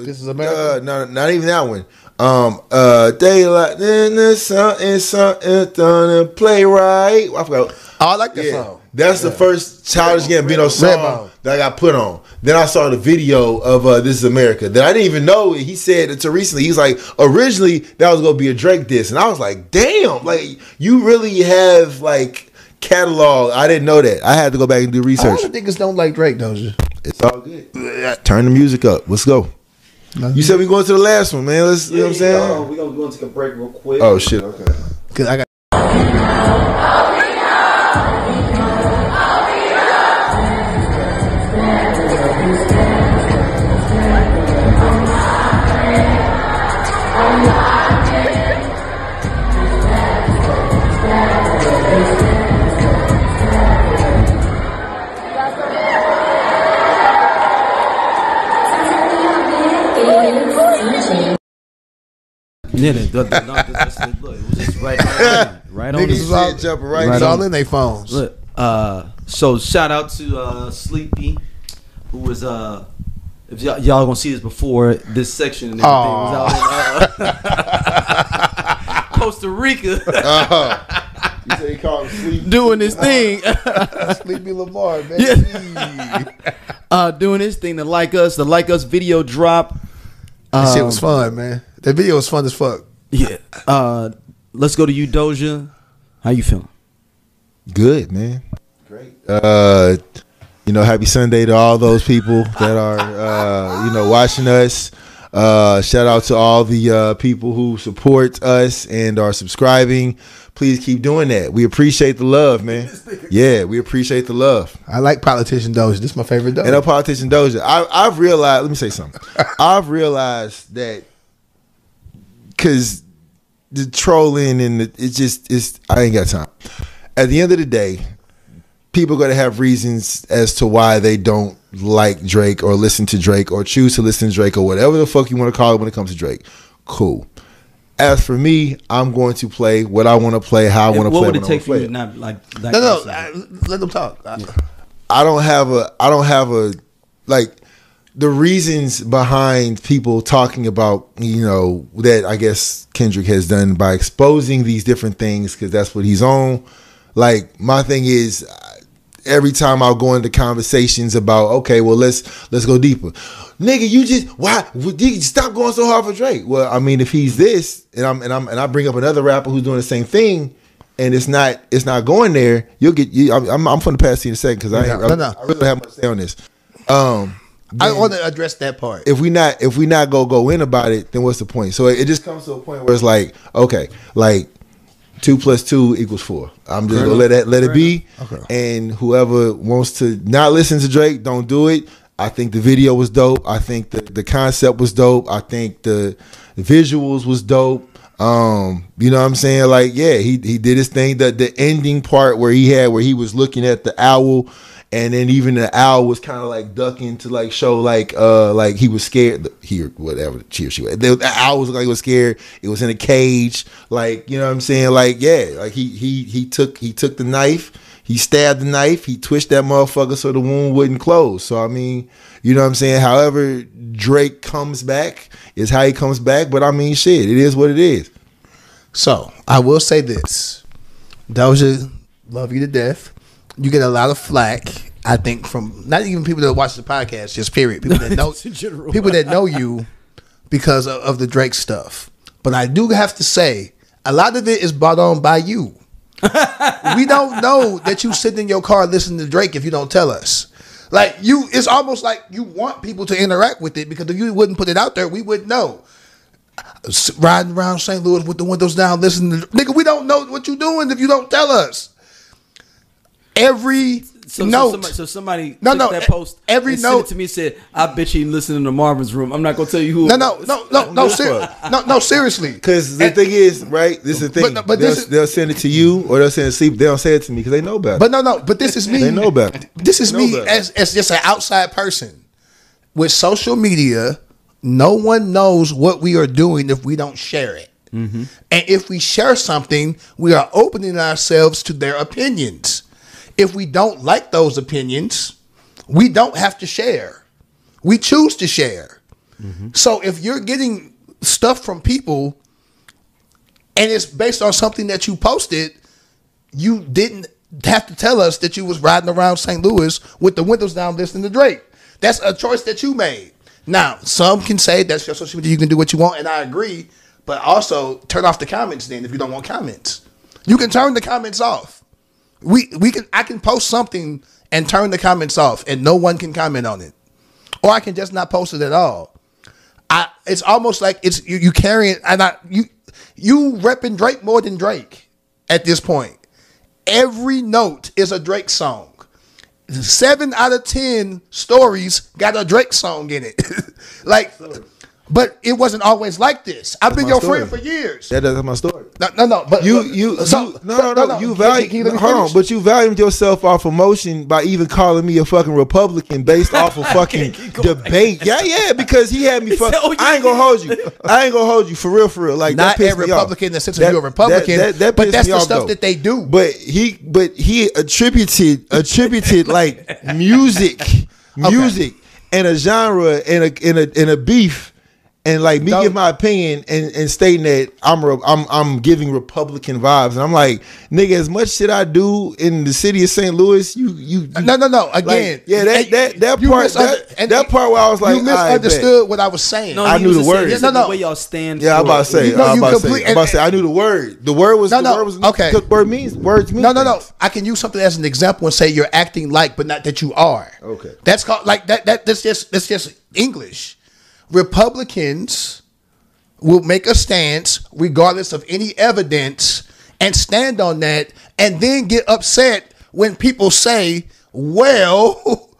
This Is America. No, not even that one. Daylight in the something gonna play right. I forgot. Oh, I like that song. That's the first Childish Gambino song that I got put on. Then I saw the video of This Is America that I didn't even know. He said until recently, he's like, originally that was gonna be a Drake diss, and I was like, damn, like you really have like catalog. I didn't know that. I had to go back and do research. A lot of niggas don't like Drake, don't you? It's all good. Turn the music up. Let's go. You said we going to the last one, man. Let's, you know what I'm saying? We're going to take a break real quick. Oh, shit. Okay. Because I got. Yeah, look, it was just right on. Niggas jumping right all in their phones. Look, so shout out to Sleepy, who was if y'all gonna see this before this section and everything was out in Costa Rica. You say he called him Sleepy. Doing his thing. Sleepy Lamar, baby. Yeah. Doing his thing. The Like Us video drop. That shit was fun, man. That video was fun as fuck. Yeah. Let's go to you, Doja. How you feeling? Good, man. Great. Happy Sunday to all those people that are, watching us. Shout out to all the people who support us and are subscribing. Please keep doing that. We appreciate the love, man. Yeah, we appreciate the love. I like Politician Doja. This is my favorite Doja. And Politician Doja. I've realized, let me say something. I've realized that because the trolling and I ain't got time. At the end of the day, people are going to have reasons as to why they don't like Drake or listen to Drake or choose to listen to Drake or whatever the fuck you want to call it when it comes to Drake. Cool. As for me, I'm going to play what I want to play, how I want to play. What would it take for you to not like? Let them talk. I don't have a like the reasons behind people talking about that I guess Kendrick has done by exposing these different things because that's what he's on. Like my thing is, every time I'll go into conversations about, okay, well let's go deeper. Nigga, you stop going so hard for Drake. Well, I mean, if he's this, and I bring up another rapper who's doing the same thing, and it's not going there, you'll get. I'm going to pass you in a second because I really don't have much to say on this. I want to address that part. If we not go in about it, then what's the point? So it just comes to a point where it's like, okay, like 2 + 2 = 4. I'm just gonna let it be. Okay. And whoever wants to not listen to Drake, don't do it. I think the video was dope. I think the concept was dope. I think the visuals was dope. You know what I'm saying? Like, yeah, he did his thing. The ending part where he was looking at the owl, and then even the owl was kind of like ducking to like show like he was scared. Whatever she was. The owl was like he was scared. It was in a cage. Like, you know what I'm saying? Like, yeah, like he took the knife. He stabbed the knife. He twisted that motherfucker so the wound wouldn't close. So I mean, you know what I'm saying? However Drake comes back is how he comes back. But I mean, shit, it is what it is. So I will say this: Doja, love you to death. You get a lot of flack, I think, from not even people that watch the podcast, just period. People that know you because of the Drake stuff. But I do have to say, a lot of it is brought on by you. We don't know that you sit in your car listening to Drake if you don't tell us. Like it's almost like you want people to interact with it because if you wouldn't put it out there, we wouldn't know. Riding around St. Louis with the windows down, listening to nigga, we don't know what you're doing if you don't tell us. Somebody took that post every and note sent it to me and said, I bet you listening to Marvin's Room. I'm not gonna tell you who. No, seriously. Because the thing is, right? This is the thing. But they'll send it to you or they'll send it to sleep. They don't say it to me because they know better. But this is me. They know better. This is me as just an outside person with social media. No one knows what we are doing if we don't share it. Mm-hmm. And if we share something, we are opening ourselves to their opinions. If we don't like those opinions, we don't have to share. We choose to share. So if you're getting stuff from people and it's based on something that you posted, you didn't have to tell us that you was riding around St. Louis with the windows down listening to Drake. That's a choice that you made. Now, some can say that's your social media, you can do what you want, and I agree, but also turn off the comments then if you don't want comments. You can turn the comments off. I can post something and turn the comments off and no one can comment on it. Or I can just not post it at all. It's almost like it's you carrying you repping Drake more than Drake at this point. Every note is a Drake song. 7 out of 10 stories got a Drake song in it. But it wasn't always like this. I've been your friend for years. That's my story. No. But you valued yourself off emotion by even calling me a fucking Republican based off of fucking debate. Yeah, because he had me fuck. I ain't gonna hold you for real. Like not that every Republican in the sense of you're a Republican, but that's the stuff that they do. But he attributed like music and a genre and a beef. And like me give my opinion and stating that I'm giving Republican vibes, and I'm like, nigga, as much shit I do in the city of St. Louis, you no. Again, like, yeah, that part where I was like, you misunderstood what I was saying. No, I knew the word. The way y'all stand. Yeah, I'm about to say. I knew the word. The word was okay. Words mean. No. I can use something as an example and say you're acting like, but not that you are. Okay. That's called like that. That's just English. Republicans will make a stance regardless of any evidence and stand on that and then get upset when people say, well,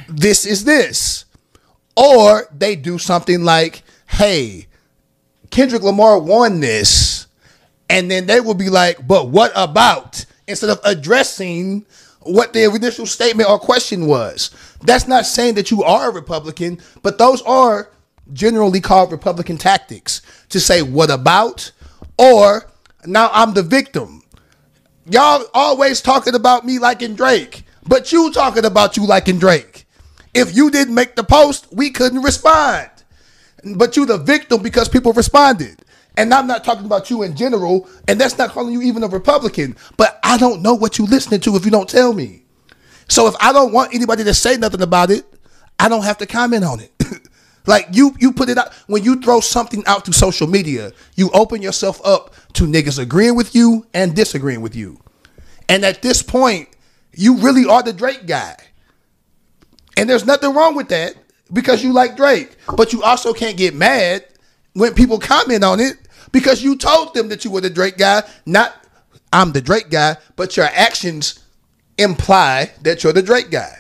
this is this. Or they do something like, hey, Kendrick Lamar won this. And then they will be like, but what about? Instead of addressing what their initial statement or question was. That's not saying that you are a Republican, but those are generally called Republican tactics to say, what about? Or now I'm the victim. Y'all always talking about me liking Drake, but you talking about you liking Drake. If you didn't make the post, we couldn't respond. But you the victim because people responded. And I'm not talking about you in general, and that's not calling you even a Republican. But I don't know what you listening to if you don't tell me. So if I don't want anybody to say nothing about it, I don't have to comment on it. Like you put it out. When you throw something out through social media, you open yourself up to niggas agreeing with you and disagreeing with you. And at this point, you really are the Drake guy. And there's nothing wrong with that because you like Drake. But you also can't get mad when people comment on it because you told them that you were the Drake guy, not I'm the Drake guy, but your actions imply that you're the Drake guy.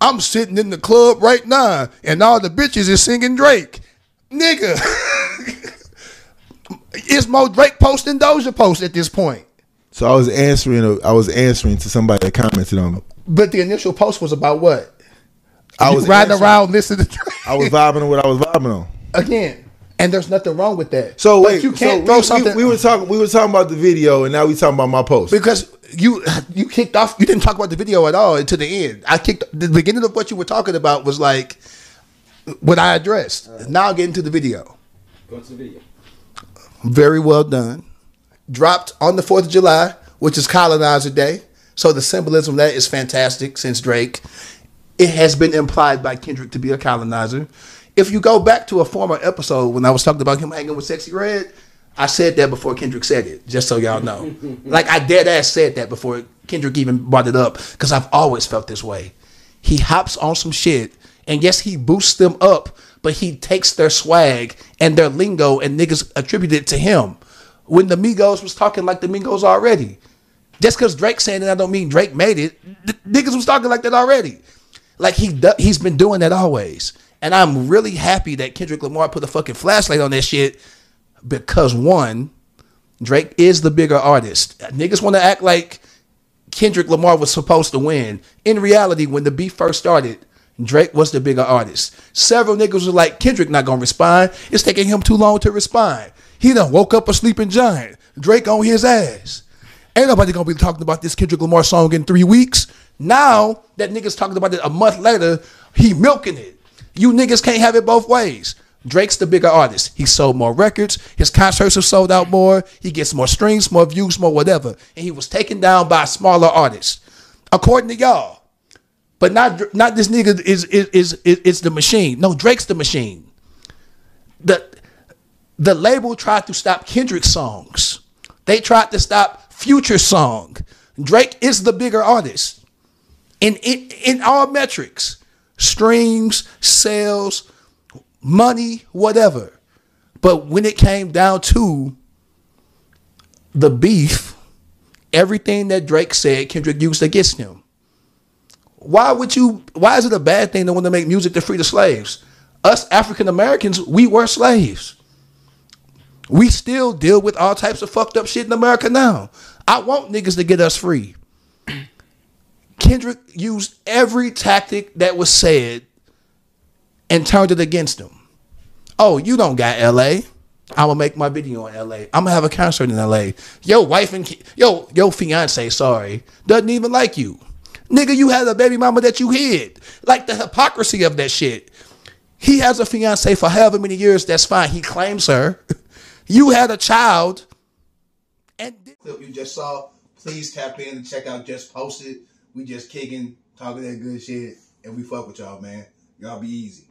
I'm sitting in the club right now and all the bitches is singing Drake. Nigga. It's more Drake post than Doja post at this point. So I was answering to somebody that commented on me. But the initial post was about what? I was riding around listening to Drake. I was vibing on what I was vibing on. Again. And there's nothing wrong with that. So but wait, you can't throw something. We were talking about the video, and now we talking about my post because you kicked off. You didn't talk about the video at all until the end. The beginning of what you were talking about was like what I addressed. Now I'll get into the video. Go to the video. Very well done. Dropped on the 4th of July, which is Colonizer Day. So the symbolism of that is fantastic. Since Drake, it has been implied by Kendrick to be a colonizer. If you go back to a former episode when I was talking about him hanging with Sexy Red, I said that before Kendrick said it, just so y'all know. Like I dead ass said that before Kendrick even brought it up because I've always felt this way. He hops on some shit and yes, he boosts them up, but he takes their swag and their lingo and niggas attribute it to him. When the Migos was talking like the Migos already. Just because Drake saying it, I don't mean Drake made it. Niggas was talking like that already. Like he's been doing that always. And I'm really happy that Kendrick Lamar put a fucking flashlight on that shit because, one, Drake is the bigger artist. Niggas want to act like Kendrick Lamar was supposed to win. In reality, when the beef first started, Drake was the bigger artist. Several niggas were like, Kendrick not going to respond. It's taking him too long to respond. He done woke up a sleeping giant. Drake on his ass. Ain't nobody going to be talking about this Kendrick Lamar song in 3 weeks. Now that niggas talking about it a month later, he milking it. You niggas can't have it both ways. Drake's the bigger artist. He sold more records. His concerts have sold out more. He gets more streams, more views, more whatever. And he was taken down by smaller artists, according to y'all. But not this nigga is the machine. No, Drake's the machine. The label tried to stop Kendrick's songs. They tried to stop Future's song. Drake is the bigger artist in all metrics. Streams, sales, money, whatever. But when it came down to the beef, everything that Drake said, Kendrick used against him. Why is it a bad thing to want to make music to free the slaves? Us African Americans, we were slaves. We still deal with all types of fucked up shit in America now. I want niggas to get us free. Kendrick used every tactic that was said and turned it against him. Oh, you don't got LA. I'm gonna make my video in LA. I'm gonna have a concert in LA. Your wife and your fiance, sorry, doesn't even like you. Nigga, you had a baby mama that you hid. Like the hypocrisy of that shit. He has a fiance for however many years, that's fine. He claims her. You had a child. And clip you just saw, please tap in and check out Just Posted. We just kicking, talking that good shit, and we fuck with y'all, man. Y'all be easy.